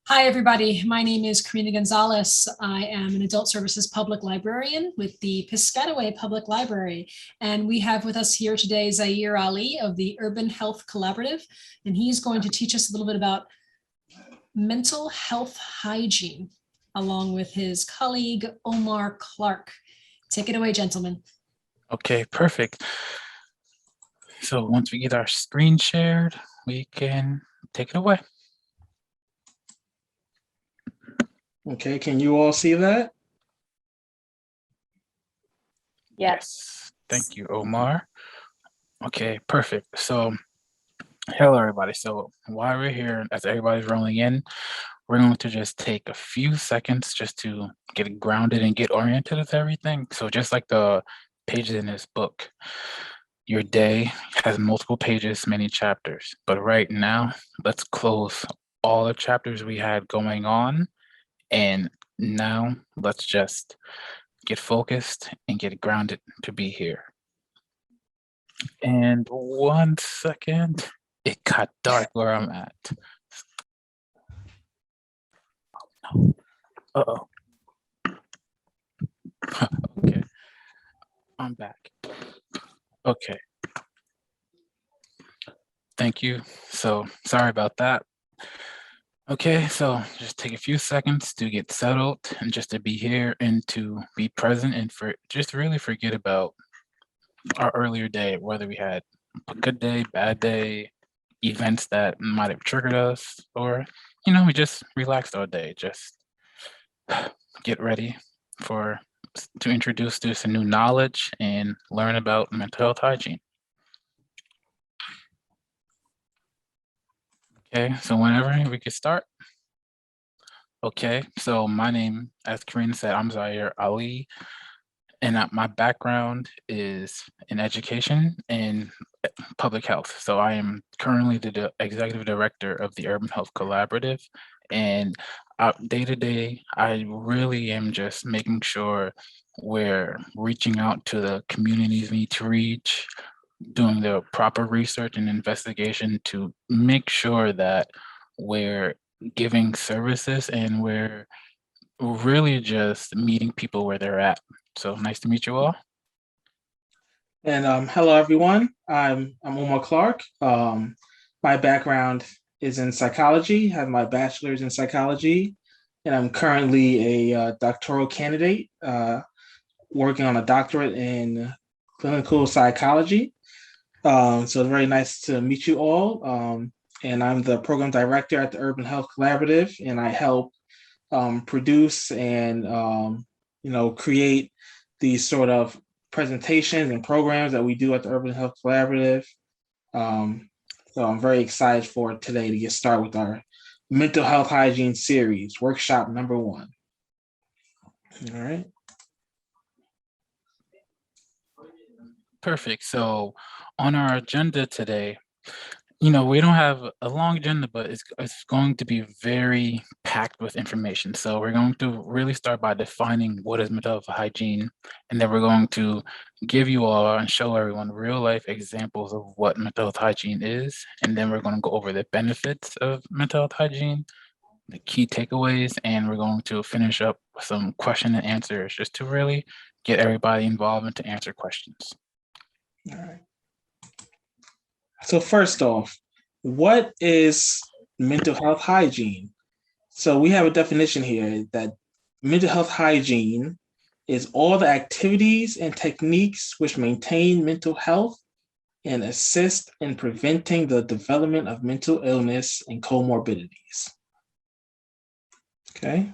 Hi, everybody. My name is Karina Gonzalez. I am an adult services public librarian with the Piscataway Public Library. And we have with us here today Zaire Ali of the Urban Health Collaborative. And he's going to teach us a little bit about mental health hygiene, along with his colleague, Omar Clark. Take it away, gentlemen. Okay, perfect. So once we get our screen shared, we can take it away. Okay, can you all see that? Yes. Thank you, Omar. Okay, perfect. So hello, everybody. So while we're here, as everybody's rolling in, we're going to just take a few seconds just to get grounded and get oriented with everything. So just like the pages in this book, your day has multiple pages, many chapters. But right now, let's close all the chapters we had going on. And now let's just get focused and get grounded to be here. And 1 second, it got dark where I'm at. Oh, no. Uh-oh. Okay, I'm back. Okay. Thank you. So sorry about that. Okay, so just take a few seconds to get settled and just to be here and to be present and for just really forget about our earlier day, whether we had a good day, bad day, events that might have triggered us, or, we just relaxed all day. Just get ready to introduce to some new knowledge and learn about mental health hygiene. Okay, so whenever we can start. Okay, so my name, as Karina said, I'm Zaire Ali, and my background is in education and public health. So I am currently the executive director of the Urban Health Collaborative, and day to day, I really am just making sure we're reaching out to the communities we need to reach, doing the proper research and investigation to make sure that we're giving services and we're really just meeting people where they're at. So nice to meet you all. And hello, everyone. I'm Omar Clark. My background is in psychology, have my bachelor's in psychology, and I'm currently a doctoral candidate working on a doctorate in clinical psychology. So it's very nice to meet you all. And I'm the program director at the Urban Health Collaborative, and I help produce and create these sort of presentations and programs that we do at the Urban Health Collaborative. So I'm very excited for today to get started with our mental health hygiene series, workshop number 1. All right. Perfect. So on our agenda today, we don't have a long agenda, but it's going to be very packed with information. So we're going to really start by defining what is mental health hygiene, and then we're going to give you all and show everyone real life examples of what mental health hygiene is, and then we're going to go over the benefits of mental health hygiene, the key takeaways, and we're going to finish up with some question and answers just to really get everybody involved and to answer questions. All right. So first off, what is mental health hygiene? So we have a definition here that mental health hygiene is all the activities and techniques which maintain mental health and assist in preventing the development of mental illness and co-morbidities. Okay.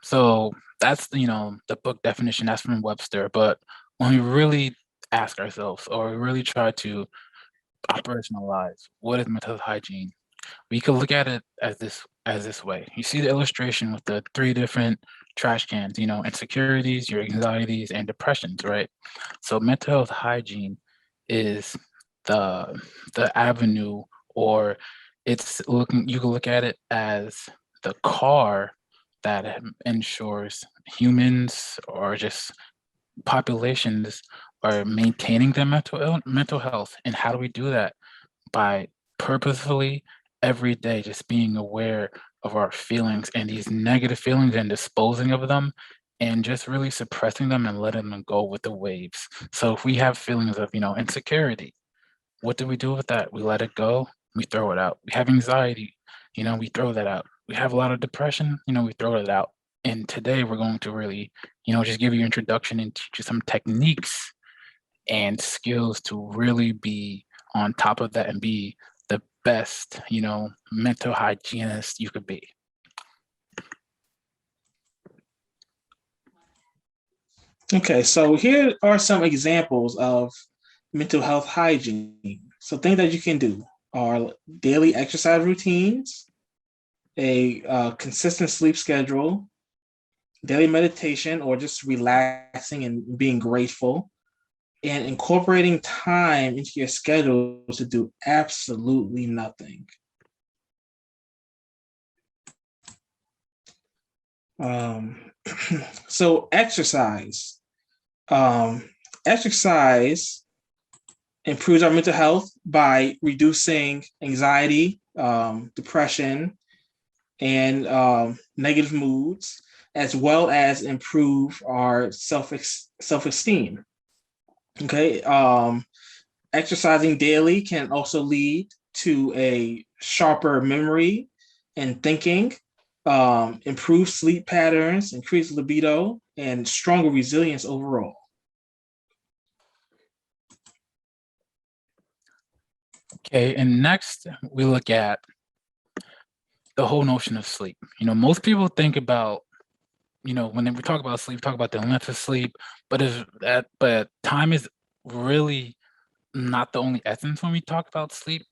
So that's, the book definition, that's from Webster. But when we really ask ourselves, or we really try to operationalize what is mental health hygiene, we could look at it as this way. You see the illustration with the 3 different trash cans, insecurities, your anxieties, and depressions, right? So mental health hygiene is the avenue, or you can look at it as the car that ensures humans or just populations are maintaining their mental health. And how do we do that? By purposefully every day, just being aware of our feelings and these negative feelings and disposing of them and just really suppressing them and letting them go with the waves. So if we have feelings of, insecurity, what do we do with that? We let it go, we throw it out. We have anxiety, we throw that out. We have a lot of depression, we throw it out. And today we're going to really, just give you introduction and teach you some techniques and skills to really be on top of that and be the best, mental hygienist you could be. Okay, so here are some examples of mental health hygiene. So things that you can do are daily exercise routines, a consistent sleep schedule, daily meditation, or just relaxing and being grateful, and incorporating time into your schedule to do absolutely nothing. So exercise. Exercise improves our mental health by reducing anxiety, depression, and negative moods, as well as improve our self-esteem. Okay. Exercising daily can also lead to a sharper memory and thinking, improve sleep patterns, increase libido, and stronger resilience overall. Okay, and next we look at the whole notion of sleep. Most people think about, when we talk about sleep, talk about the length of sleep, but time is really not the only essence when we talk about sleep.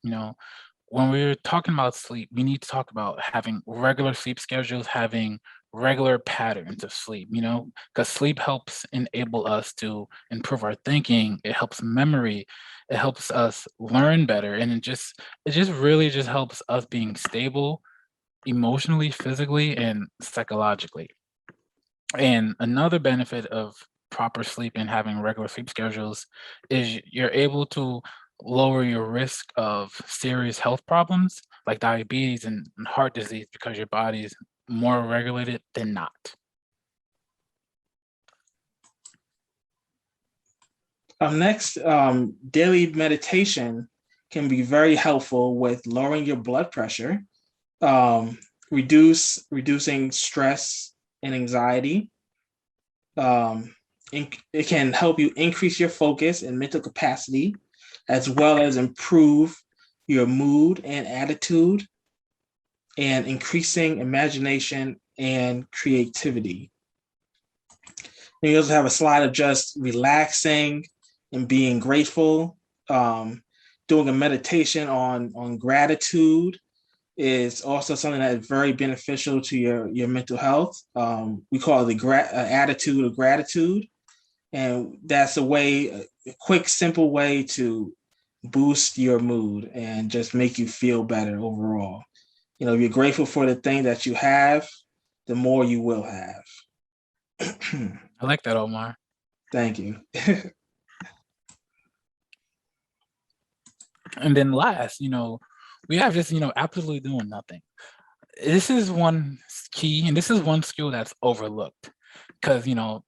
When we're talking about sleep, we need to talk about having regular sleep schedules, having regular patterns of sleep, because sleep helps enable us to improve our thinking. It helps memory. It helps us learn better. And it just really just helps us being stable emotionally, physically, and psychologically. And another benefit of proper sleep and having regular sleep schedules is you're able to lower your risk of serious health problems like diabetes and heart disease because your body is more regulated than not. Next, daily meditation can be very helpful with lowering your blood pressure, reducing stress and anxiety. It can help you increase your focus and mental capacity, as well as improve your mood and attitude, and increasing imagination and creativity. And you also have a slide of just relaxing and being grateful. Doing a meditation on gratitude is also something that is very beneficial to your mental health. We call it the attitude of gratitude. And that's a quick, simple way to boost your mood and just make you feel better overall. If you're grateful for the thing that you have, the more you will have. I like that, Omar. Thank you. And then last, we have just, absolutely doing nothing. This is one key, and this is one skill that's overlooked. Because,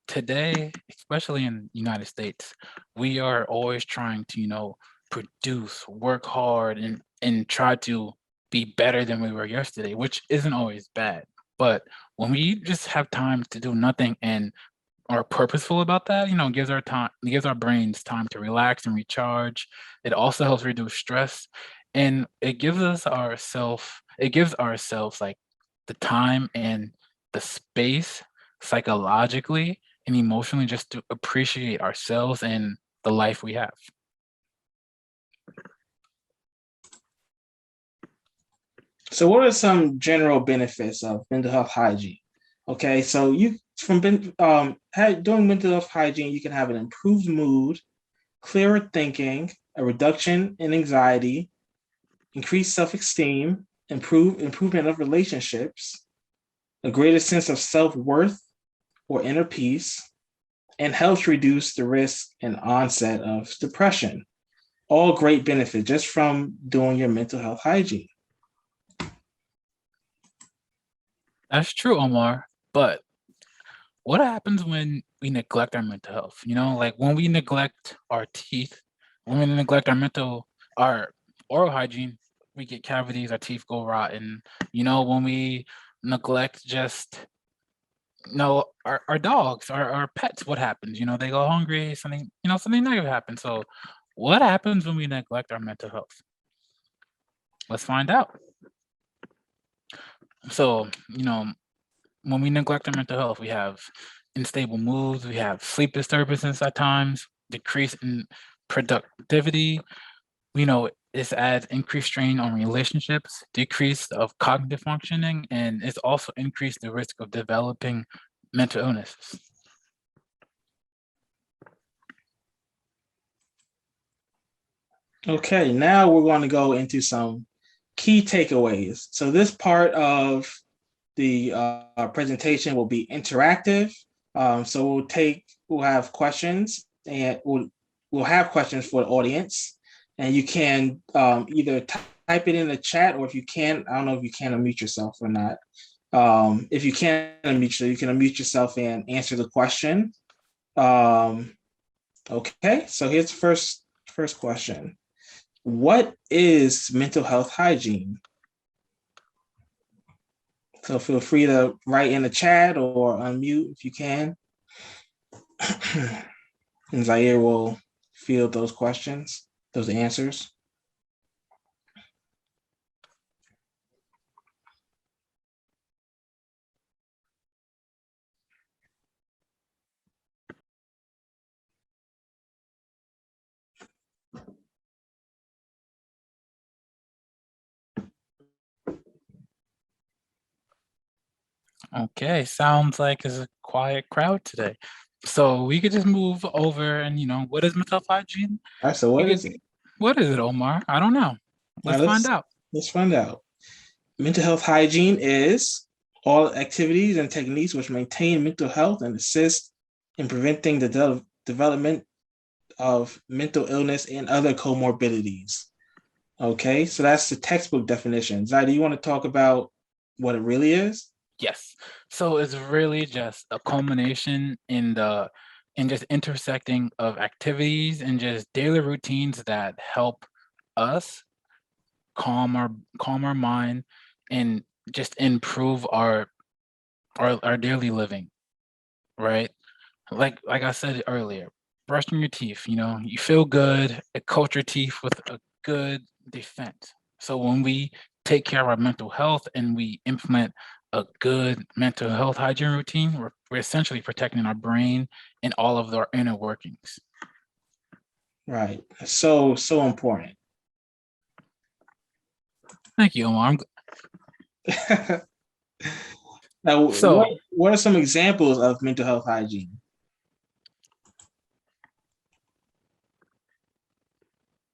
today, especially in the United States, we are always trying to, produce, work hard, and try to be better than we were yesterday, which isn't always bad. But when we just have time to do nothing and are purposeful about that, it gives our brains time to relax and recharge. It also helps reduce stress, and it gives ourselves like the time and the space psychologically and emotionally just to appreciate ourselves and the life we have. So what are some general benefits of mental health hygiene? Okay, so doing mental health hygiene, you can have an improved mood, clearer thinking, a reduction in anxiety, increased self-esteem, improvement of relationships, a greater sense of self-worth or inner peace, and helps reduce the risk and onset of depression. All great benefits just from doing your mental health hygiene. That's true, Omar. But what happens when we neglect our mental health? Like when we neglect our teeth, when we neglect our oral hygiene, we get cavities, our teeth go rotten. When we neglect just, our dogs, our pets, what happens? They go hungry, something negative happens. So what happens when we neglect our mental health? Let's find out. So, when we neglect our mental health, we have unstable moods, we have sleep disturbances at times, decrease in productivity. This adds increased strain on relationships, decrease of cognitive functioning, and it's also increased the risk of developing mental illnesses. Okay, now we're going to go into some key takeaways. So this part of the presentation will be interactive. So we'll have questions, and we'll have questions for the audience, and you can either type it in the chat, or if you can, I don't know if you can unmute yourself or not. If you can unmute yourself, you can unmute yourself and answer the question. Okay, so here's the first question. What is mental health hygiene? So feel free to write in the chat or unmute if you can. And Zaire will field those questions, those answers. Okay, sounds like it's a quiet crowd today. So we could just move over and, what is mental health hygiene? All right, so what is it? What is it, Omar? I don't know. Let's find out. Let's find out. Mental health hygiene is all activities and techniques which maintain mental health and assist in preventing the development of mental illness and other comorbidities. Okay, so that's the textbook definition. Zai, do you want to talk about what it really is? Yes. So it's really just a culmination in just intersecting of activities and just daily routines that help us calm our mind and just improve our daily living, right? Like I said earlier, brushing your teeth, you feel good, it coats your teeth with a good defense. So when we take care of our mental health and we implement a good mental health hygiene routine, we're essentially protecting our brain and all of our inner workings. Right. So important. Thank you, Omar. Now, So, what are some examples of mental health hygiene?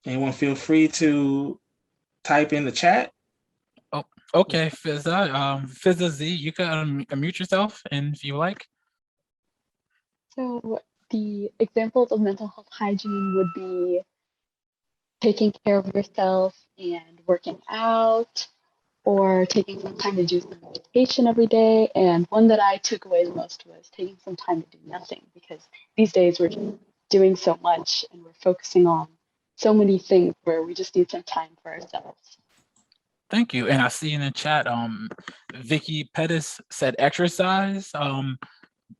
Anyone feel free to type in the chat. oh, okay, Fizza Z, you can unmute yourself, and if you like. So the examples of mental health hygiene would be taking care of yourself and working out, or taking some time to do some meditation every day. And one that I took away the most was taking some time to do nothing, because these days we're doing so much and we're focusing on so many things where we just need some time for ourselves. Thank you. And I see in the chat, Vicky Pettis said exercise.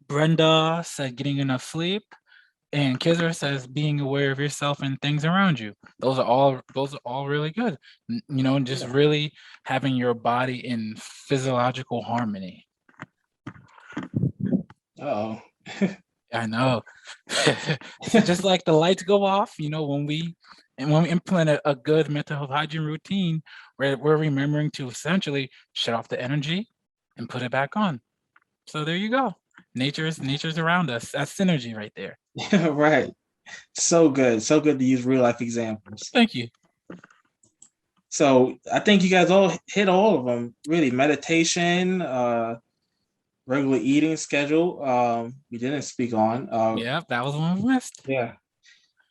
Brenda said getting enough sleep. And Kizzer says being aware of yourself and things around you. Those are all really good. Just really having your body in physiological harmony. Uh-oh. I know. So just like the lights go off, when we implement a good mental health hygiene routine, we're remembering to essentially shut off the energy and put it back on. So there you go. Nature's around us. That's synergy right there. Right. So good to use real life examples. Thank you. So I think you guys all hit all of them. Really, meditation, regular eating schedule. We didn't speak on. Yeah, that was one we missed. Yeah.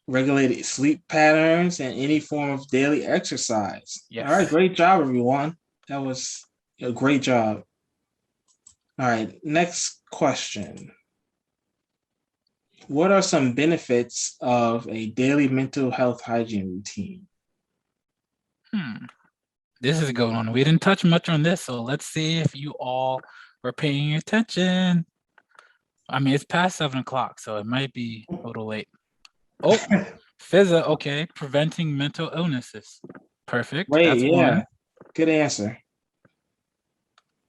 Regulated sleep patterns and any form of daily exercise. Yes. All right, great job, everyone. That was a great job. All right, next question. What are some benefits of a daily mental health hygiene routine? This is a good one. We didn't touch much on this, so let's see if you all were paying attention. I mean, it's past 7 o'clock, so it might be a little late. Oh, Fizza, okay, preventing mental illnesses. Perfect, Wait, that's yeah, one. good answer.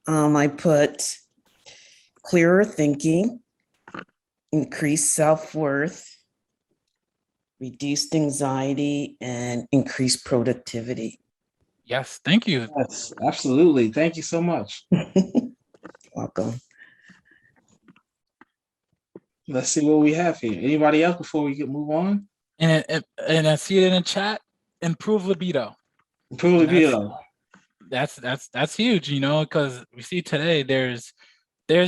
I put clearer thinking, increased self-worth, reduced anxiety, and increased productivity. Yes, thank you. Yes, absolutely. Thank you so much. Welcome. Let's see what we have here. Anybody else before we move on? And I see it in the chat, improve libido. Improve And libido. That's huge, you know, because we see today there's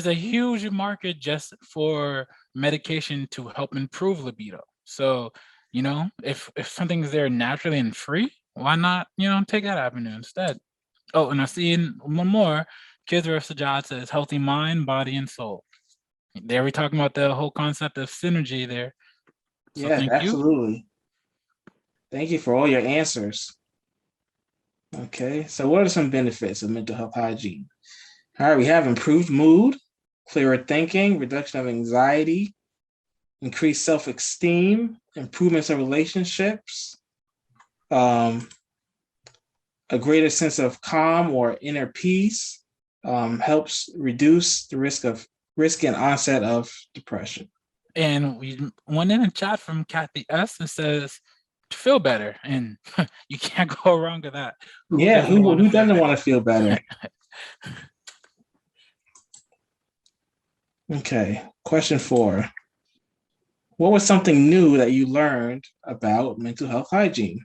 a huge market just for medication to help improve libido. So, you know, if something's there naturally and free, why not, you know, take that avenue instead? Oh, and I see in one more, Kizra Sajad says healthy mind, body, and soul. There we're talking about the whole concept of synergy there. So Yes, thank you. absolutely. Thank you for all your answers. Okay, so what are some benefits of mental health hygiene? All right, we have improved mood, clearer thinking, reduction of anxiety, increased self-esteem, improvements of relationships, a greater sense of calm or inner peace, helps reduce the risk and onset of depression. And we went in a chat from Kathy S. that says to feel better, and you can't go wrong with that. Yeah, who doesn't want to feel better? Okay, question 4. What was something new that you learned about mental health hygiene?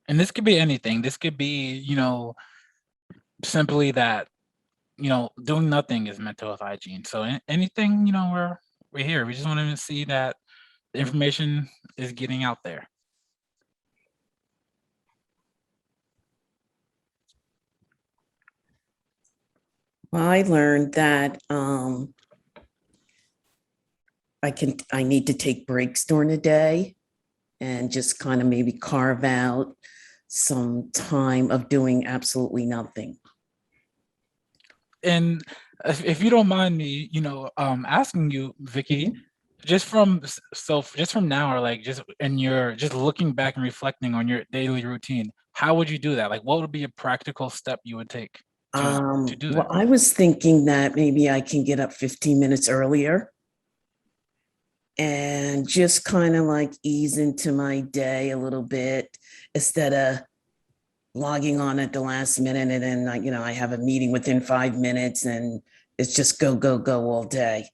And this could be anything. This could be, you know, simply that, you know, doing nothing is mental health hygiene. So anything, you know, we're here. We just want to see that the information is getting out there. Well, I learned that I need to take breaks during the day and just kind of maybe carve out some time of doing absolutely nothing. And if you don't mind me, you know, asking you, Vicky, just from now, or like just and you're just looking back and reflecting on your daily routine, how would you do that? Like, what would be a practical step you would take to do Well, that? I was thinking that maybe I can get up 15 minutes earlier and just kind of like ease into my day a little bit instead of logging on at the last minute and then like, you know, I have a meeting within 5 minutes and it's just go, go, go all day.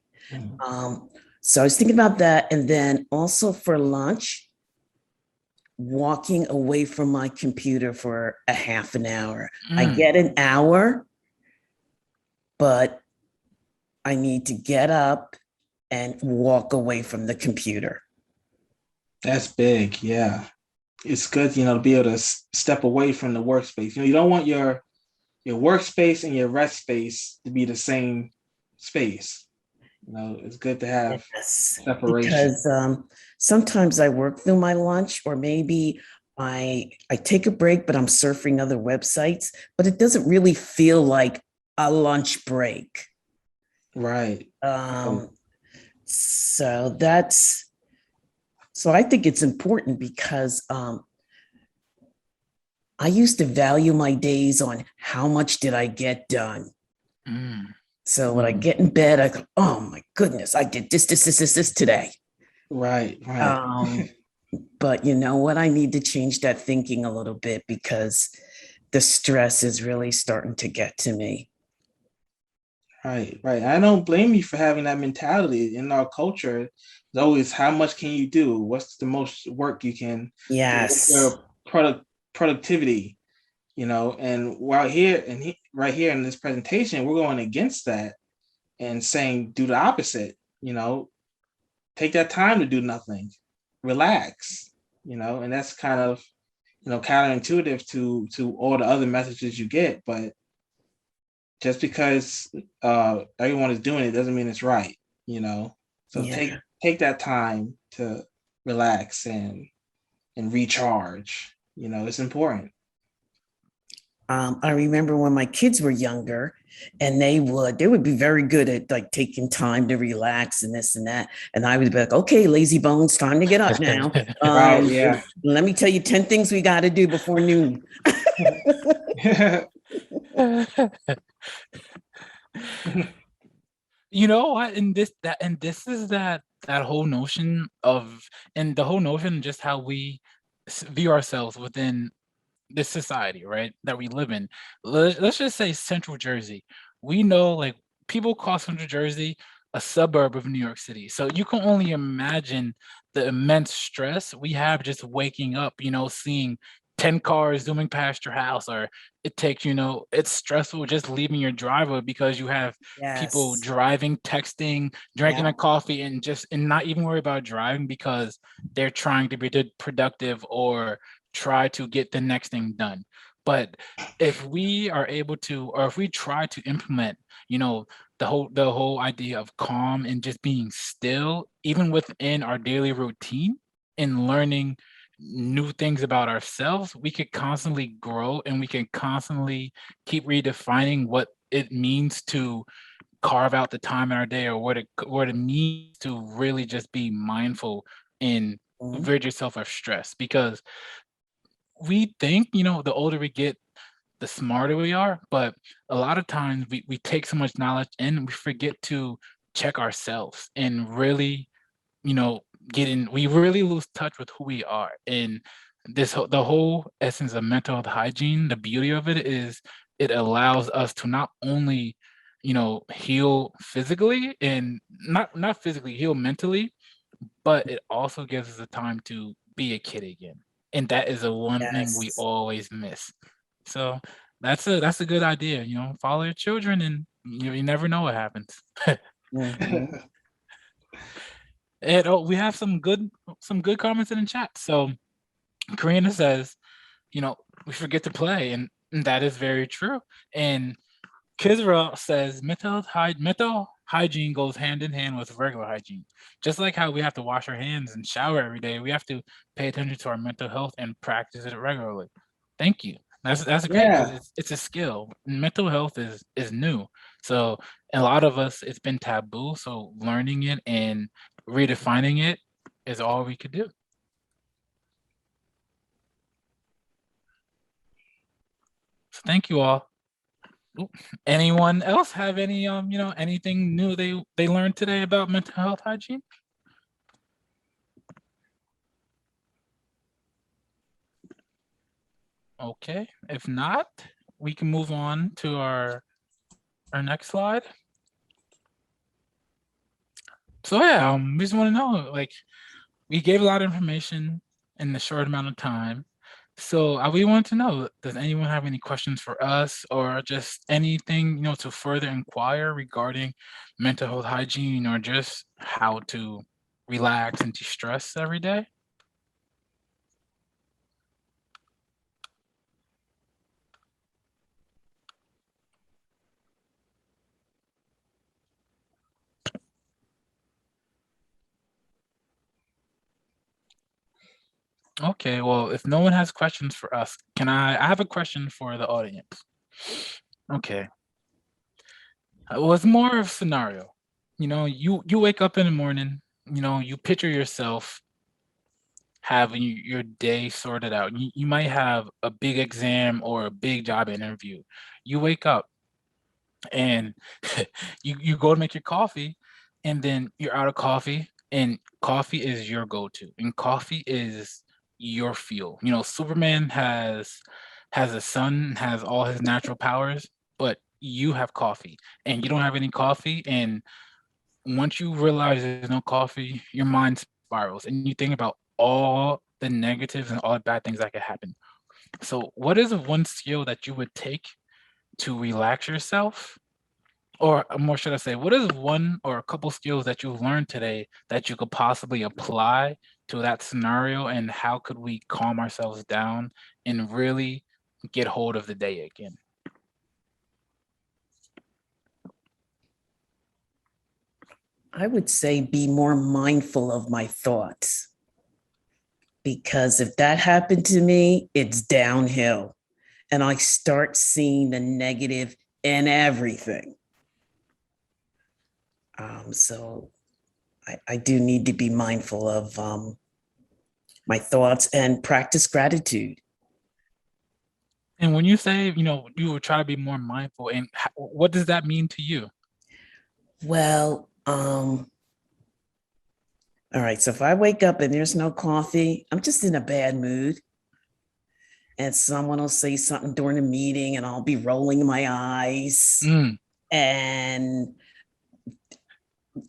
So I was thinking about that. And then also for lunch, walking away from my computer for a half an hour. I get an hour, but I need to get up and walk away from the computer. That's big, yeah. It's good, you know, to be able to step away from the workspace. You know, you don't want your workspace and your rest space to be the same space. You know, it's good to have separation. Because sometimes I work through my lunch, or maybe I take a break, but I'm surfing other websites, but it doesn't really feel like a lunch break. Right. So I think it's important because I used to value my days on how much did I get done. So when I get in bed, I go, oh my goodness, I did this today. Right. But you know what? I need to change that thinking a little bit because the stress is really starting to get to me. Right. I don't blame you for having that mentality. In our culture, it's always how much can you do? What's the most work you can? Yes. What's your productivity? You know, and right here in this presentation, we're going against that and saying do the opposite. You know, take that time to do nothing, relax. You know, and that's kind of counterintuitive to all the other messages you get, but just because everyone is doing it doesn't mean it's right, So Yeah. take that time to relax and recharge. It's important. I remember when my kids were younger, and they would be very good at like taking time to relax and this and that. And I would be like, okay, lazy bones, time to get up now. Right, yeah. Let me tell you 10 things we got to do before noon. You know what? And this is that whole notion of, and the whole notion just how we view ourselves within this society, right, that we live in. Let's just say Central Jersey. We know, like, people call Central Jersey a suburb of New York City. So you can only imagine the immense stress we have just waking up, seeing 10 cars zooming past your house, or it takes, it's stressful just leaving your driveway because you have people Yes. driving, texting, drinking Yeah. a coffee, and not even worry about driving because they're trying to be productive or try to get the next thing done. But if we are able to, or if we try to implement, the whole idea of calm and just being still, even within our daily routine, and learning new things about ourselves, we could constantly grow, and we can constantly keep redefining what it means to carve out the time in our day, or what it means to really just be mindful and Mhm. rid yourself of stress. Because we think, the older we get, the smarter we are, but a lot of times we take so much knowledge and we forget to check ourselves and really, you know, we really lose touch with who we are. And the whole essence of mental health hygiene, the beauty of it is it allows us to not only, heal physically, and not physically, heal mentally, but it also gives us the time to be a kid again. And that is the one thing we Yes. always miss. So that's a good idea. Follow your children, and you never know what happens. Mhm. And we have some good comments in the chat. So Karina says, we forget to play, and that is very true. And Kisra says mental hygiene goes hand in hand with regular hygiene. Just like how we have to wash our hands and shower every day, we have to pay attention to our mental health and practice it regularly. Thank you. That's great, because Yeah. it's a skill. Mental health is new, so a lot of us, it's been taboo. So learning it and redefining it is all we could do. So thank you all. Oop. Anyone else have any anything new they learned today about mental health hygiene? Okay, if not, we can move on to our next slide. So yeah, we just want to know, like, we gave a lot of information in a short amount of time. So we want to know, does anyone have any questions for us, or just anything, to further inquire regarding mental health hygiene, or just how to relax and de-stress every day? Okay, well, if no one has questions for us, I have a question for the audience. Okay. It was more of a scenario. You wake up in the morning, you picture yourself having your day sorted out. You might have a big exam or a big job interview. You wake up and you go to make your coffee, and then you're out of coffee, and coffee is your go-to, and coffee is your fuel. Superman has a sun, has all his natural powers, but you have coffee, and you don't have any coffee. And once you realize there's no coffee, your mind spirals, and you think about all the negatives and all the bad things that could happen. So what is one skill that you would take to relax yourself, or more should I say, what is one or a couple skills that you've learned today that you could possibly apply to that scenario, and how could we calm ourselves down and really get hold of the day again? I would say be more mindful of my thoughts, because if that happened to me, it's downhill and I start seeing the negative in everything. So I do need to be mindful of my thoughts and practice gratitude. And when you say, you will try to be more mindful, and what does that mean to you? Well, all right. So if I wake up and there's no coffee, I'm just in a bad mood. And someone will say something during a meeting and I'll be rolling my eyes and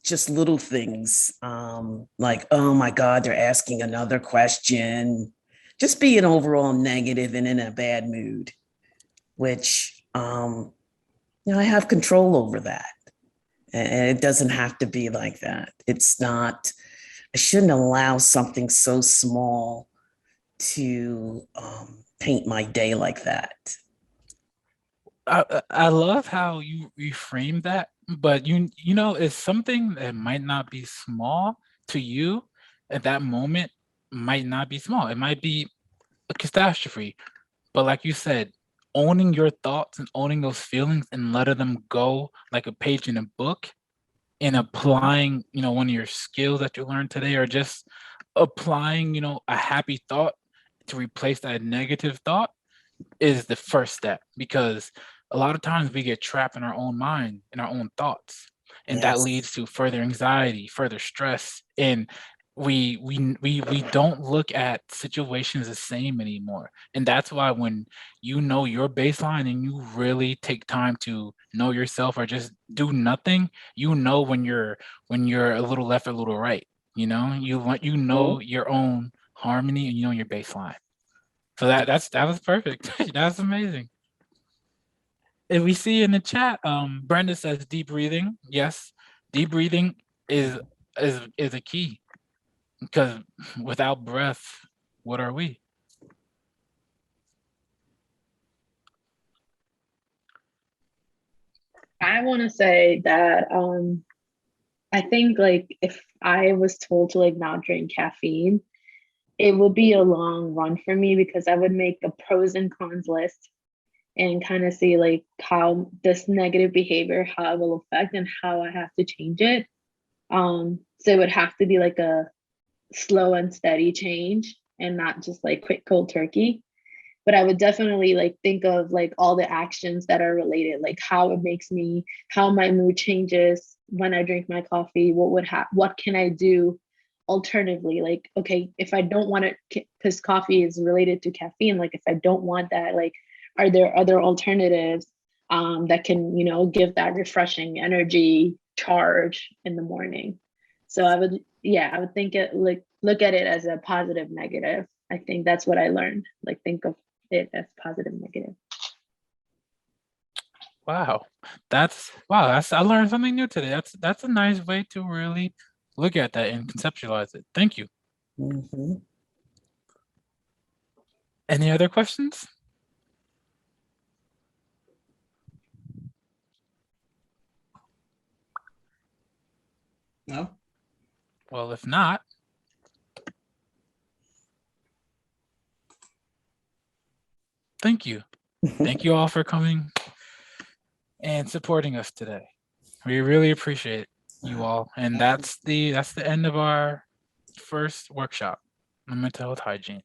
just little things like, oh my God, they're asking another question. Just being overall negative and in a bad mood, which I have control over that. And it doesn't have to be like that. It's not, I shouldn't allow something so small to paint my day like that. I love how you reframe that, but it's something that might not be small to you at that moment. Might not be small. It might be a catastrophe, but like you said, owning your thoughts and owning those feelings and letting them go like a page in a book, and applying, one of your skills that you learned today, or just applying, a happy thought to replace that negative thought, is the first step. Because a lot of times we get trapped in our own mind, in our own thoughts, and that Yes. leads to further anxiety, further stress, and we don't look at situations the same anymore. And that's why when you know your baseline and you really take time to know yourself, or just do nothing, when you're a little left or a little right. Your own harmony, and your baseline. So that was perfect. That's amazing. And we see in the chat, Brenda says deep breathing. Yes, deep breathing is a key, because without breath, what are we? I want to say that I think like if I was told to like not drink caffeine, it would be a long run for me, because I would make a pros and cons list and kind of see like how this negative behavior, how it will affect and how I have to change it. So it would have to be like a slow and steady change and not just like quick cold turkey. But I would definitely like think of like all the actions that are related, like how it makes me, how my mood changes when I drink my coffee. What can I do alternatively? Like, okay, if I don't want it, because coffee is related to caffeine, like if I don't want that, like, are there other alternatives that can, give that refreshing energy charge in the morning? So I would think it like look at it as a positive, negative. I think that's what I learned. Like think of it as positive, negative. Wow, I learned something new today. That's a nice way to really look at that and conceptualize it. Thank you. Mm-hmm. Any other questions? No. Well, if not, thank you. Thank you all for coming and supporting us today. We really appreciate you all. And that's the end of our first workshop on mental health hygiene.